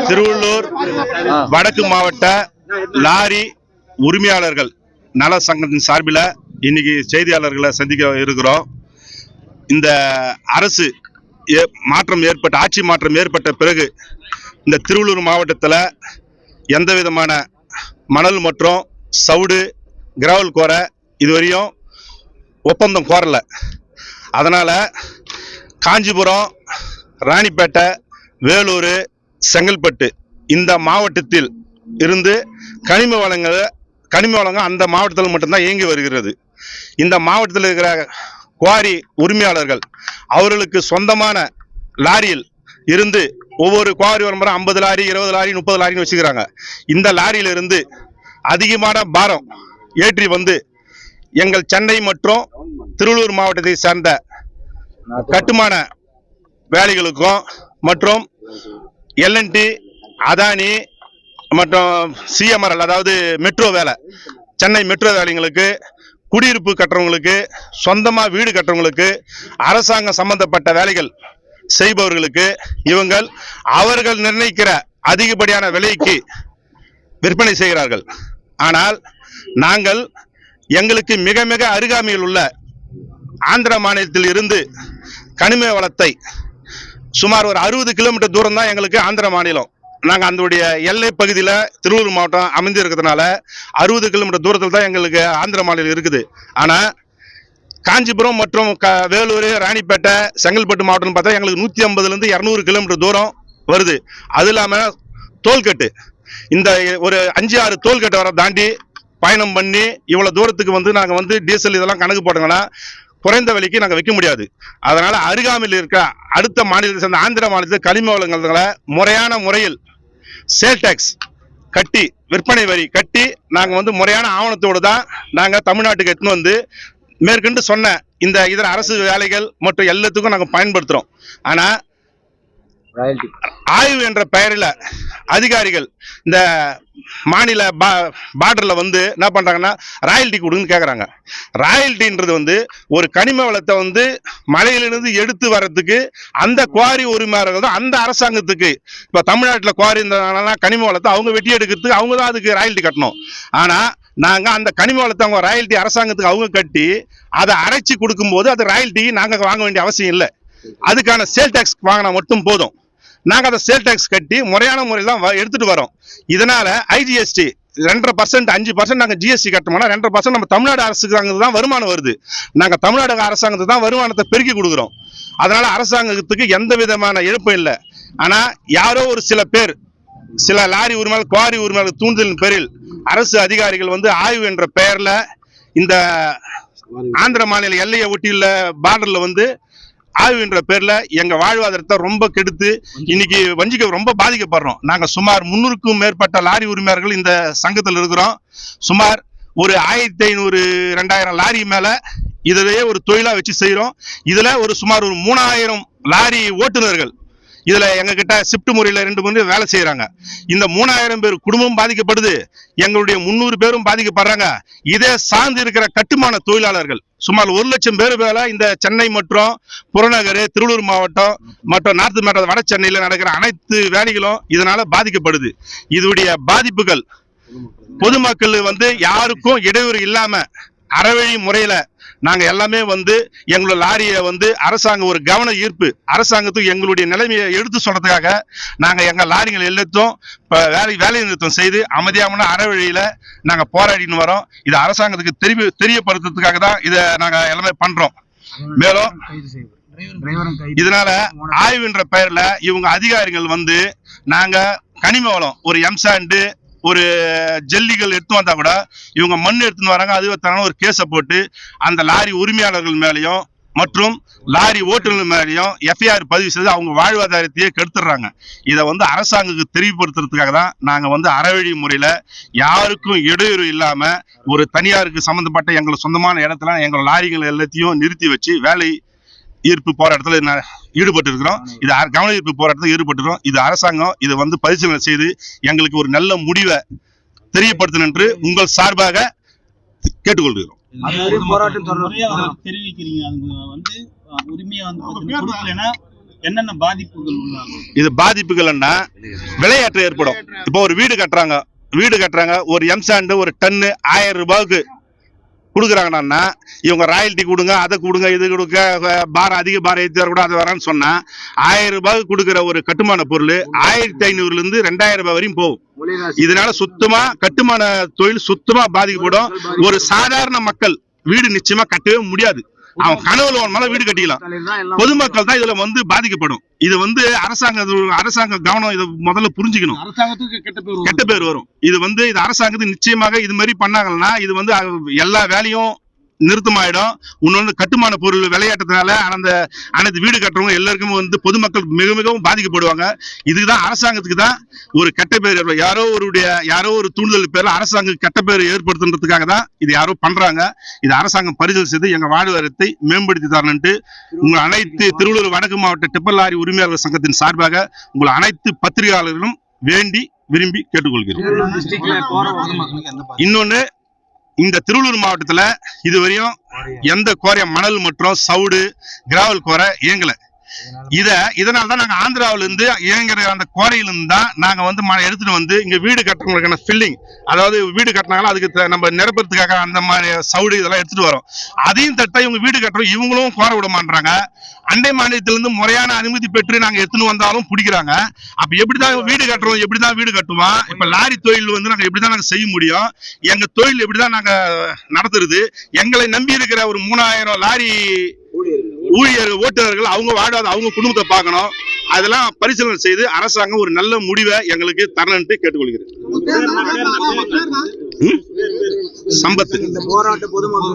திருவள்ளூர் வடக்கு மாவட்ட லாரி உரிமையாளர்கள் நல சங்கத்தின் சார்பில் இன்னைக்கு செய்தியாளர்களை சந்திக்க இருக்கிறோம். இந்த அரசு ஆட்சி மாற்றம் ஏற்பட்ட பிறகு இந்த திருவள்ளூர் மாவட்டத்தில் எந்த விதமான மணல் மற்றும் சவுடு கிராவல் கோர இதுவரையும் ஒப்பந்தம் கோரல. அதனால காஞ்சிபுரம், ராணிப்பேட்டை, வேலூர், செங்கல்பட்டு இந்த மாவட்டத்தில் இருந்து கனிம வளங்கள் அந்த மாவட்டத்தில் மட்டும்தான் இயங்கி வருகிறது. இந்த மாவட்டத்தில் இருக்கிற குவாரி உரிமையாளர்கள் அவர்களுக்கு சொந்தமான லாரியில் இருந்து ஒவ்வொரு குவாரி வரும்போது 50 லாரி, 20 லாரி, 30 லாரின்னு வச்சுக்கிறாங்க. இந்த லாரியில இருந்து அதிகமான பாரம் ஏற்றி வந்து எங்கள் சென்னை மற்றும் திருவள்ளூர் மாவட்டத்தை சார்ந்த கட்டுமான வேலைகளுக்கும் மற்றும் எல்என்டி, அதானி மற்றும் சிஎம்ஆர்எல் அதாவது மெட்ரோ வேலை, சென்னை மெட்ரோ வேலைங்களுக்கு, குடியிருப்பு கட்டுறவங்களுக்கு, சொந்தமாக வீடு கட்டுறவங்களுக்கு, அரசாங்கம் சம்பந்தப்பட்ட வேலைகள் செய்பவர்களுக்கு அவர்கள் நிர்ணயிக்கிற அதிகப்படியான விலைக்கு விற்பனை செய்கிறார்கள். ஆனால் நாங்கள் எங்களுக்கு மிக மிக அருகாமையில் உள்ள ஆந்திர மாநிலத்தில் இருந்து கனிம வளத்தை சுமார் ஒரு 60 கிலோமீட்டர் தூரம் தான் எங்களுக்கு ஆந்திர மாநிலம். நாங்கள் அதனுடைய எல்லை பகுதியில் திருவள்ளூர் மாவட்டம் அமைந்து இருக்கிறதுனால 60 கிலோமீட்டர் தூரத்தில் தான் எங்களுக்கு ஆந்திர மாநிலம் இருக்குது. ஆனால் காஞ்சிபுரம் மற்றும் வேலூர், ராணிப்பேட்டை, செங்கல்பட்டு மாவட்டம் பார்த்தா எங்களுக்கு 150லேருந்து 200 கிலோமீட்டர் தூரம் வருது. அது இல்லாமல் டோல்கட்டு, இந்த ஒரு 5-6 டோல்கட்டு வர தாண்டி பயணம் பண்ணி இவ்வளோ தூரத்துக்கு நாங்கள் டீசல் இதெல்லாம் கணக்கு போட்டோங்கன்னா குறைந்த விலைக்கு நாங்கள் வைக்க முடியாது. அதனால அருகாமையில் இருக்க அடுத்த மாநிலத்தை சேர்ந்த ஆந்திர மாநிலத்தில் கனிம வளங்களை முறையான முறையில் சேல் டேக்ஸ் கட்டி, விற்பனை வரி கட்டி நாங்கள் முறையான ஆவணத்தோடு தான் நாங்கள் தமிழ்நாட்டுக்கு எடுத்துன்னு மேற்கொண்டு சொன்ன இந்த இதர அரசு வேலைகள் மற்றும் எல்லாத்துக்கும் நாங்கள் பயன்படுத்துகிறோம். ஆனால் ஆய்வு என்ற பெயரில் அதிகாரிகள் இந்த மாநில பார்டர்ல என்ன பண்றாங்கன்னா ராயல்டி கொடுன்னு கேட்கறாங்க. ராயல்டின்றது ஒரு கனிம வளத்தை மலையிலிருந்து எடுத்து வர்றதுக்கு அந்த குவாரி உரிமையாளர்கள் தான் அந்த அரசாங்கத்துக்கு. இப்ப தமிழ்நாட்டில் குவாரி கனிம வளத்தை அவங்க வெட்டி எடுக்கிறதுக்கு அவங்க தான் அதுக்கு ராயல்டி கட்டணும். ஆனா நாங்க அந்த கனிம வளத்தை அவங்க ராயல்டி அரசாங்கத்துக்கு அவங்க கட்டி அதை அரைச்சி கொடுக்கும் போது அது ராயல்டி நாங்க வாங்க வேண்டிய அவசியம் இல்லை. அதுக்கான சேல் டாக்ஸ் வாங்கினா மட்டும் போதும். நாங்க அதை சேல் டாக்ஸ் கட்டி முறையான முறையில் தான் எடுத்துட்டு வரோம். இதனால ஐஜிஎஸ்டி 2.5%, 5% நாங்க ஜிஎஸ்டி கட்டோம்னா 2% நம்ம தமிழ்நாடு அரசுக்கு தான் வருமானம் வருது. நாங்க தமிழ்நாடு அரசாங்கத்துக்கு தான் வருமானத்தை பெருக்கி கொடுக்குறோம். அதனால அரசாங்கத்துக்கு எந்த விதமான இழப்பும் இல்லை. ஆனா யாரோ ஒரு சில பேர், சில லாரி உரிமையாளர், குவாரி உரிமையாளர் தூண்டுதலின் பேரில் அரசு அதிகாரிகள் ஆய்வு என்ற பெயர்ல இந்த ஆந்திர மாநில எல்லையை ஒட்டியுள்ள பார்டர்ல ஆய்வு என்ற பேர்ல எங்க வாழ்வாதாரத்தை ரொம்ப கெடுத்து இன்னைக்கு வஞ்சிக்க ரொம்ப பாதிக்கப்படுறோம். நாங்க சுமார் 300க்கும் மேற்பட்ட லாரி உரிமையாளர்கள் இந்த சங்கத்தில் இருக்கிறோம். சுமார் ஒரு 1500-2000 லாரி மேல இதையே ஒரு தொழிலா வச்சு செய்யறோம். இதுல சுமார் 3000 லாரி ஓட்டுநர்கள் இதுல எங்க கிட்ட ஷிப்ட் முறையில 2 மணி வேலை செய்யறாங்க. இந்த 3000 பேர் குடும்பம் பாதிக்கப்படுது, எங்களுடைய 300 பேரும் பாதிக்கப்படுறாங்க. இதே சார்ந்து இருக்கிற கட்டுமான தொழிலாளர்கள் சுமார் 1 லட்சம் பேர் மேல இந்த சென்னை மற்றும் புறநகர், திருவள்ளூர் மாவட்டம் மற்றும் நார்த் மாவட்ட வட சென்னையில நடக்கிற அனைத்து வேலைகளும் இதனால பாதிக்கப்படுது. இதனுடைய பாதிப்புகள் பொதுமக்கள் யாருக்கும் இடையூறு இல்லாம அறவழி முறையில நாங்க எல்லாமே எங்களோட லாரியை அரசாங்கம் ஒரு கவன ஈர்ப்பு, அரசாங்கத்துக்கு எங்களுடைய நிலைமையை எடுத்து சொல்றதுக்காக நாங்க எங்க லாரிகள் எல்லாத்தையும் வேலை நிறுத்தம் செய்து அமைதியான அறவழியில நாங்க போராடின்னு வரோம். இது அரசாங்கத்துக்கு தெரியப்படுத்துறதுக்காக தான் இதை நாங்க எல்லாமே பண்றோம். மேலும் இதனால ஆய்வுன்ற பெயர்ல இவங்க அதிகாரிகள் நாங்க கனிம வளம் ஒரு எம்சாண்டு ஒரு ஜல்லிகள் எடுத்து வந்தா கூட இவங்க மண் எடுத்துன்னு வராங்க. அதுவத்தான ஒரு கேஸை போட்டு அந்த லாரி உரிமையாளர்கள் மேலேயும் மற்றும் லாரி ஓட்டுநர்கள் மேலேயும் எஃப்ஐஆர் பதிவு செய்து அவங்க வாழ்வாதாரத்தையே கெடுத்துடுறாங்க. இதை அரசாங்கத்துக்கு தெரியப்படுத்துறதுக்காக தான் நாங்க அறவழி முறையில யாருக்கும் இடையூறு இல்லாம ஒரு தனியாருக்கு சம்பந்தப்பட்ட எங்களை சொந்தமான இடத்துல எங்களோட லாரிகள் எல்லாத்தையும் நிறுத்தி வச்சு வேலை ஈர்ப்பு போராட்டத்தில் ஈடுபட்டு இருக்கிறோம். இது கவன ஈர்ப்பு போராட்டத்தில் ஈடுபட்டுறோம். இது அரசாங்கம் இதை பரிசீலனை செய்து எங்களுக்கு ஒரு நல்ல முடிவை தெரியப்படுத்தணும் என்று உங்கள் சார்பாக கேட்டுக்கொள்கிறோம். போராட்டம் தெரிவிக்கிறீங்க. உரிமையை என்னென்ன பாதிப்புகள்? இது பாதிப்புகள்னா விலையேற்றம் ஏற்படும். இப்போ ஒரு வீடு கட்டுறாங்க, ஒரு எம்சாண்டு ஒரு டன்னு 1000 ரூபாய்க்கு கொடுக்குறாங்கன்னா இவங்க ராயல்டி கொடுங்க, அதை கொடுங்க, இது கொடுக்க, பாரம் அதிக பாரம் ஏற்றி வரக்கூடாது, அது வரான்னு சொன்னா 1000 ரூபாய்க்கு கொடுக்குற ஒரு கட்டுமான பொருள் 1500 இருந்து 2000 ரூபாய் வரையும் போகும். இதனால சுத்தமா கட்டுமான தொழில் சுத்தமா பாதிக்கப்படும். ஒரு சாதாரண மக்கள் வீடு நிச்சயமா கட்டவே முடியாது. அவன் கனவுல ஒரு மேல வீடு கட்டிக்கலாம். பொதுமக்கள் தான் இதுல வந்து பாதிக்கப்படும். இது வந்து அரசாங்க கவனம் இதை முதல்ல புரிஞ்சுக்கணும். அரசாங்கத்துக்கு கெட்ட பேர் வரும். இது அரசாங்கத்துக்கு நிச்சயமாக இது மாதிரி பண்ணாங்கன்னா இது வந்து எல்லா வேலையும் நிறுத்தமாயிடும். இன்னொன்று கட்டுமான பொருள் விளையாட்டுறதுனால அனைத்து வீடு கட்டுறவங்க எல்லாருக்கும் வந்து பொதுமக்கள் மிகவும் பாதிக்கப்படுவாங்க. இதுதான் அரசாங்கத்துக்கு தான் ஒரு கெட்ட பேர். யாரோ ஒரு தூண்டுதல் பேர்ல அரசாங்கம் கெட்ட பேர் ஏற்படுத்துறதுக்காக தான் இது யாரோ பண்றாங்க. இது அரசாங்கம் பரிசீலனை செய்து எங்க வாழ்வாதாரத்தை மேம்படுத்தி தரணும்ட்டு உங்கள் அனைத்து திருவள்ளூர் வடக்கு மாவட்ட டிப்பர் லாரி உரிமையாளர் சங்கத்தின் சார்பாக உங்கள் அனைத்து பத்திரிகையாளர்களும் வேண்டி விரும்பி கேட்டுக்கொள்கிறோம். இன்னொன்னு, இந்த திருவள்ளூர் மாவட்டத்துல இதுவரையும் எந்த கோரை மணல் மற்றும் சவுடு கிராவல் கோரை இயங்கல. இதனால்தான் நாங்க ஆந்திராவில இருந்து இயங்குற அந்த கோரையிலிருந்து தான் நாங்க வந்து எடுத்துட்டு வந்து இங்க வீடு கட்டுறவங்களுக்கான ஃபில்லிங், அதாவது வீடு கட்டினாங்களா அதுக்கு நம்ம நிரப்புறதுக்காக அந்த மாதிரி சவுடு இதெல்லாம் எடுத்துட்டு வரோம். அதையும் தட்ட இவங்க வீடு கட்டுறோம், இவங்களும் கோர விட மாட்டாங்க. அண்டை மாநிலத்திலிருந்து முறையான அனுமதி பெற்று நாங்க எடுத்துன்னு வந்தாலும் பிடிக்கிறாங்க. அப்ப எப்படிதான் வீடு கட்டுறோம், எப்படிதான் வீடு கட்டுவோம்? இப்ப லாரி தொழில் வந்து நாங்க எப்படிதான் நாங்க செய்ய முடியும்? எங்க தொழில் எப்படிதான் நாங்க நடத்துறது? எங்களை நம்பி இருக்கிற ஒரு 3000 லாரி ஊழியர்கள், ஓட்டுநர்கள், அவங்க குடும்பத்தை பார்க்கணும். அதெல்லாம் பரிசீலனை செய்து அரசாங்கம் ஒரு நல்ல முடிவை எங்களுக்கு தரணும்னு கேட்டுக்கொள்கிறேன். சம்பத்து